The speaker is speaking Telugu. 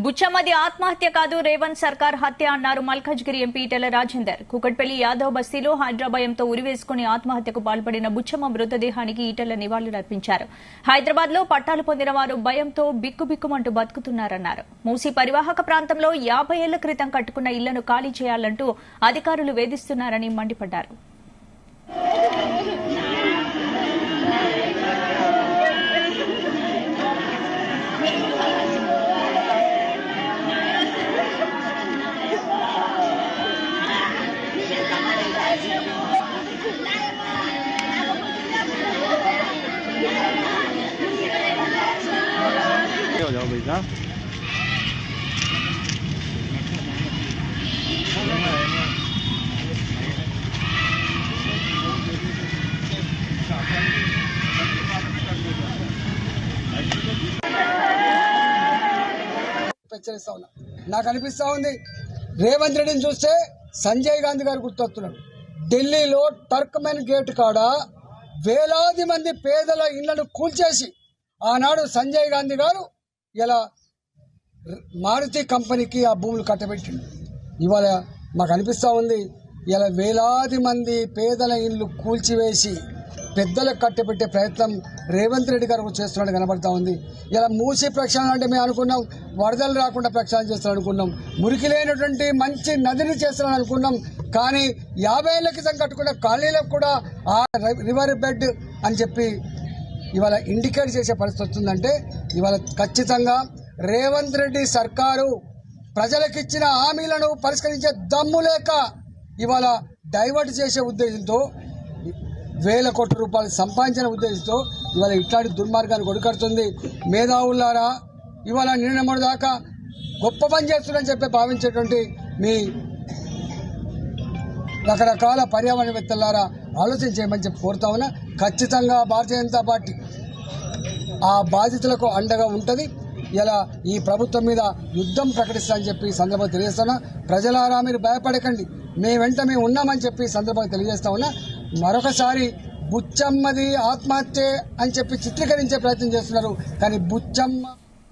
బుచ్చమ్మది ఆత్మహత్య కాదు, రేవంత్ సర్కార్ హత్య అన్నారు మల్కాజ్గిరి ఎంపీ ఈటెల రాజేందర్. కూకట్పల్లి యాదవ్ బస్తీలో హైదరాబాద్తో ఉరివేసుకుని ఆత్మహత్యకు పాల్పడిన బుచ్చమ్మ మృతదేహానికి ఈటెల నివాళులర్పించారు. హైదరాబాద్ లో పట్టాలు పొందిన వారు భయంతో బిక్కుబిక్కుమంటూ బతుకుతున్నారన్నారు. మూసీ పరివాహక ప్రాంతంలో 50 ఏళ్ల క్రితం కట్టుకున్న ఇళ్లను ఖాళీ చేయాలంటూ అధికారులు వేధిస్తున్నారని మండిపడ్డారు. हो जाओ भैया నాకు అనిపిస్తా ఉంది రేవంత్ రెడ్డిని చూస్తే సంజయ్ గాంధీ గారు గుర్తొస్తున్నాడు. ఢిల్లీలో టర్క్మెన్ గేట్ కాడ వేలాది మంది పేదల ఇళ్లను కూల్చేసి ఆనాడు సంజయ్ గాంధీ గారు ఇలా మారుతి కంపెనీకి ఆ భూములు కట్టబెట్టిండు. ఇవాళ మాకు అనిపిస్తూ ఉంది ఇలా వేలాది మంది పేదల ఇళ్ళు కూల్చివేసి పెద్దలకు కట్టబెట్టే ప్రయత్నం రేవంత్ రెడ్డి గారు చేస్తున్నట్టు కనబడతా ఉంది. ఇలా మూసి ప్రక్షాళన అంటే మేము అనుకున్నాం వరదలు రాకుండా ప్రక్షాళన చేస్తారని అనుకున్నాం, మురికి లేనటువంటి మంచి నదిని చేస్తారని అనుకున్నాం. కానీ 50 ఏళ్ల క్రితం కట్టుకున్న కాలనీలకు కూడా ఆ రివర్ బెడ్ అని చెప్పి ఇవాళ ఇండికేట్ చేసే పరిస్థితి వస్తుందంటే ఇవాళ ఖచ్చితంగా రేవంత్ రెడ్డి సర్కారు ప్రజలకిచ్చిన హామీలను పరిష్కరించే దమ్ము లేక ఇవాళ డైవర్ట్ చేసే ఉద్దేశంతో వేల కోట్ల రూపాయలు సంపాదించిన ఉద్దేశంతో ఇవాళ ఇట్లాంటి దుర్మార్గాన్ని కొడుకడుతుంది. మేధావులారా ఇవాళ నిన్న దాకా గొప్ప పని చేస్తున్నారని చెప్పి భావించేటువంటి మీ రకరకాల పర్యావరణవేత్తలారా ఆలోచన చేయమని చెప్పి కోరుతా ఉన్నా. ఖచ్చితంగా భారతీయ జనతా పార్టీ ఆ బాధితులకు అండగా ఉంటుంది. ఇలా ఈ ప్రభుత్వం మీద యుద్ధం ప్రకటిస్తామని చెప్పి సందర్భంగా తెలియజేస్తున్నా. ప్రజలారా మీరు భయపడకండి, మేము వెంట మేము ఉన్నామని చెప్పి సందర్భంగా తెలియజేస్తా ఉన్నా. మరొకసారి బుచ్చమ్మది ఆత్మహత్య అని చెప్పి చిత్రీకరించే ప్రయత్నం చేస్తున్నారు. కానీ బుచ్చమ్మ